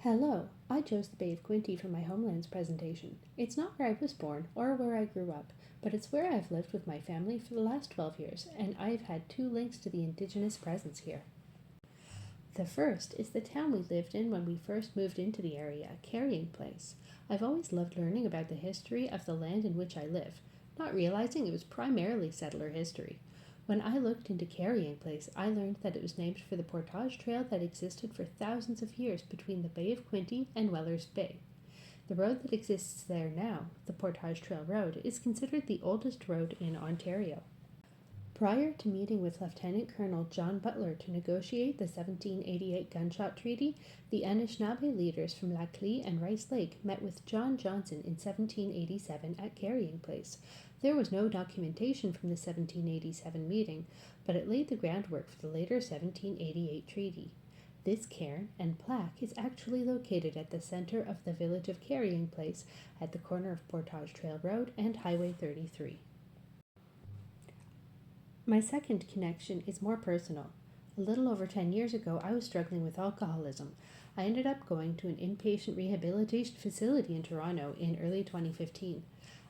Hello, I chose the Bay of Quinte for my Homelands presentation. It's not where I was born or where I grew up, but it's where I've lived with my family for the last 12 years, and I've had two links to the Indigenous presence here. The first is the town we lived in when we first moved into the area, Carrying Place. I've always loved learning about the history of the land in which I live, not realizing it was primarily settler history. When I looked into Carrying Place, I learned that it was named for the portage trail that existed for thousands of years between the Bay of Quinte and Weller's Bay. The road that exists there now, the Portage Trail Road, is considered the oldest road in Ontario. Prior to meeting with Lieutenant Colonel John Butler to negotiate the 1788 Gunshot Treaty, the Mishnaabeg leaders from Laclede and Rice Lake met with John Johnson in 1787 at Carrying Place. There was no documentation from the 1787 meeting, but it laid the groundwork for the later 1788 treaty. This cairn and plaque is actually located at the center of the village of Carrying Place at the corner of Portage Trail Road and Highway 33. My second connection is more personal. A little over 10 years ago, I was struggling with alcoholism. I ended up going to an inpatient rehabilitation facility in Toronto in early 2015.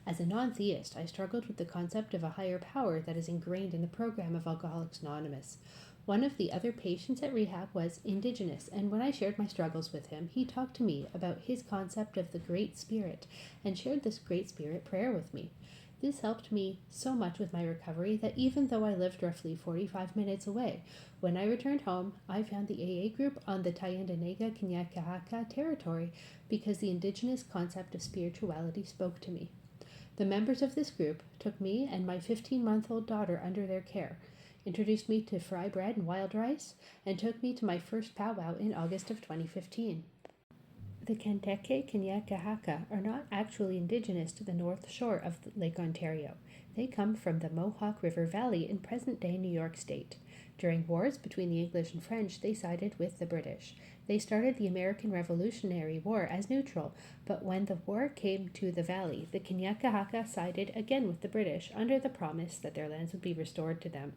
As a non-theist, I struggled with the concept of a higher power that is ingrained in the program of Alcoholics Anonymous. One of the other patients at rehab was Indigenous, and when I shared my struggles with him, he talked to me about his concept of the Great Spirit and shared this Great Spirit prayer with me. This helped me so much with my recovery that even though I lived roughly 45 minutes away, when I returned home, I found the AA group on the Tyendinaga-Kanien'kehá:ka territory because the Indigenous concept of spirituality spoke to me. The members of this group took me and my 15-month-old daughter under their care, introduced me to fry bread and wild rice, and took me to my first powwow in August of 2015. The Kanien'kehá:ka are not actually indigenous to the north shore of Lake Ontario. They come from the Mohawk River Valley in present-day New York State. During wars between the English and French, they sided with the British. They started the American Revolutionary War as neutral, but when the war came to the valley, the Kanien'kehá:ka sided again with the British under the promise that their lands would be restored to them.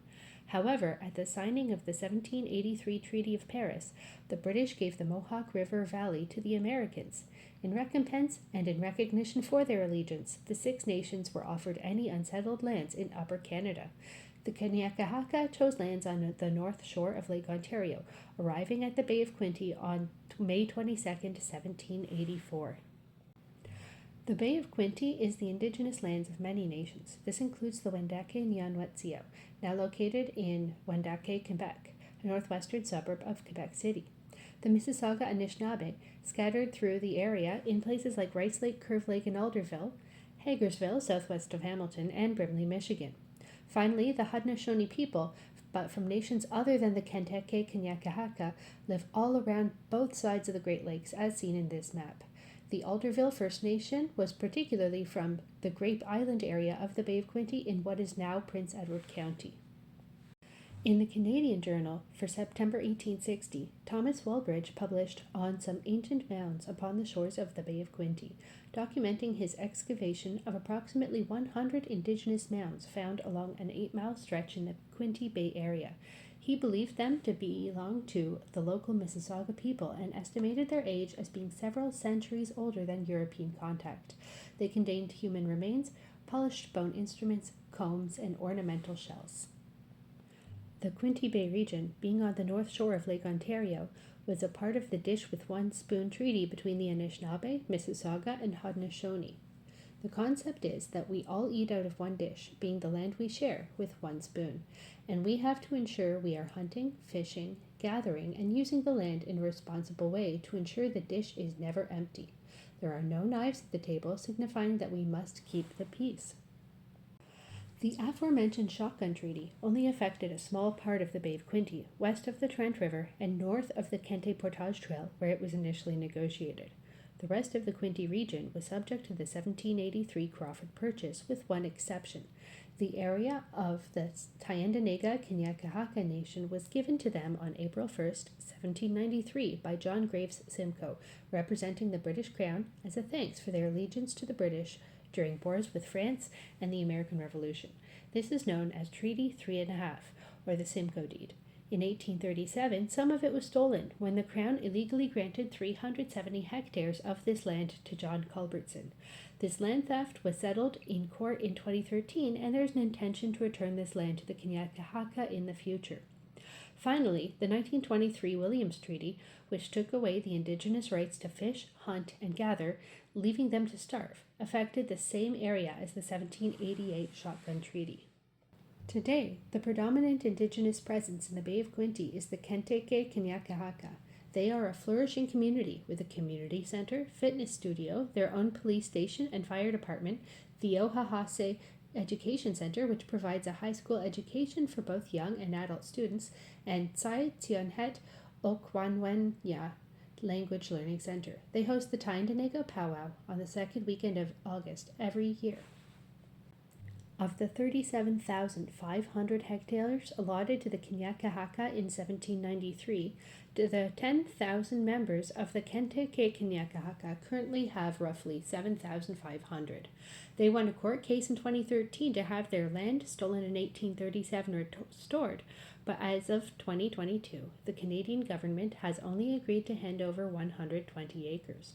However, at the signing of the 1783 Treaty of Paris, the British gave the Mohawk River Valley to the Americans. In recompense and in recognition for their allegiance, the Six Nations were offered any unsettled lands in Upper Canada. The Kanien'kehá:ka chose lands on the north shore of Lake Ontario, arriving at the Bay of Quinte on May 22, 1784. The Bay of Quinte is the indigenous lands of many nations. This includes the Wendat-ke-Nyan-Wet'suwet'en, now located in Wendat, Quebec, a northwestern suburb of Quebec City. The Mississauga and Mishnaabeg, scattered through the area in places like Rice Lake, Curve Lake, and Alderville, Hagersville, southwest of Hamilton, and Brimley, Michigan. Finally, the Haudenosaunee people, but from nations other than the Kanien'kehá:ka, live all around both sides of the Great Lakes, as seen in this map. The Alderville First Nation was particularly from the Grape Island area of the Bay of Quinte in what is now Prince Edward County. In the Canadian Journal for September 1860, Thomas Wallbridge published On Some Ancient Mounds Upon the Shores of the Bay of Quinte, documenting his excavation of approximately 100 Indigenous mounds found along an 8-mile stretch in the Quinte Bay area. He believed them to belong to the local Mississauga people and estimated their age as being several centuries older than European contact. They contained human remains, polished bone instruments, combs, and ornamental shells. The Quinte Bay region, being on the north shore of Lake Ontario, was a part of the Dish with One Spoon Treaty between the Anishinaabe, Mississauga, and Haudenosaunee. The concept is that we all eat out of one dish, being the land we share, with one spoon, and we have to ensure we are hunting, fishing, gathering, and using the land in a responsible way to ensure the dish is never empty. There are no knives at the table, signifying that we must keep the peace. The aforementioned Shotgun Treaty only affected a small part of the Bay of Quinte, west of the Trent River and north of the Quinte Portage Trail, where it was initially negotiated. The rest of the Quinte region was subject to the 1783 Crawford Purchase, with one exception. The area of the Tyendinaga-Kanien'kehá:ka Nation was given to them on April 1, 1793, by John Graves Simcoe, representing the British Crown, as a thanks for their allegiance to the British during wars with France and the American Revolution. This is known as Treaty 3 1/2, or the Simcoe Deed. In 1837, some of it was stolen when the Crown illegally granted 370 hectares of this land to John Culbertson. This land theft was settled in court in 2013, and there's an intention to return this land to the Kanien'kehá:ka in the future. Finally, the 1923 Williams Treaty, which took away the Indigenous rights to fish, hunt, and gather, leaving them to starve, affected the same area as the 1788 Shotgun Treaty. Today, the predominant Indigenous presence in the Bay of Quinte is the Kenteke Kanien'kehá:ka. They are a flourishing community with a community center, fitness studio, their own police station and fire department, the Ohahase Education Center, which provides a high school education for both young and adult students, and Tsai Tionhet Okwanwenya Language Learning Center. They host the Tyendinaga Powwow on the second weekend of August every year. Of the 37,500 hectares allotted to the Kanien'kehá:ka in 1793, the 10,000 members of the Kenteke Kanien'kehá:ka currently have roughly 7,500. They won a court case in 2013 to have their land stolen in 1837 restored, but as of 2022, the Canadian government has only agreed to hand over 120 acres.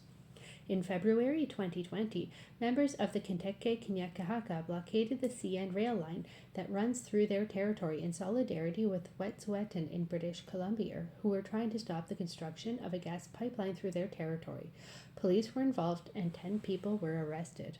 In February 2020, members of the Kenteke Kanien'kehá:ka blockaded the CN rail line that runs through their territory in solidarity with Wet'suwet'en in British Columbia, who were trying to stop the construction of a gas pipeline through their territory. Police were involved and 10 people were arrested.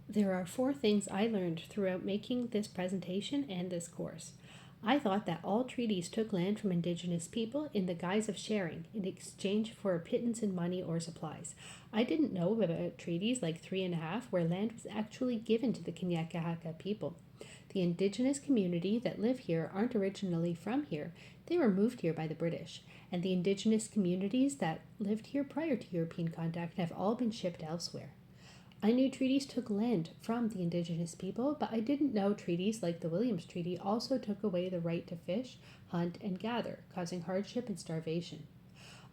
There are 4 things I learned throughout making this presentation and this course. I thought that all treaties took land from Indigenous people in the guise of sharing in exchange for a pittance in money or supplies. I didn't know about treaties like 3.5 where land was actually given to the Kanien'kehá:ka people. The Indigenous community that live here aren't originally from here. They were moved here by the British, and the Indigenous communities that lived here prior to European contact have all been shipped elsewhere. I knew treaties took land from the Indigenous people, but I didn't know treaties like the Williams Treaty also took away the right to fish, hunt, and gather, causing hardship and starvation.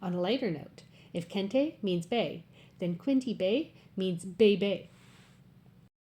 On a lighter note, if Kente means bay, then Quinte Bay means Bay Bay.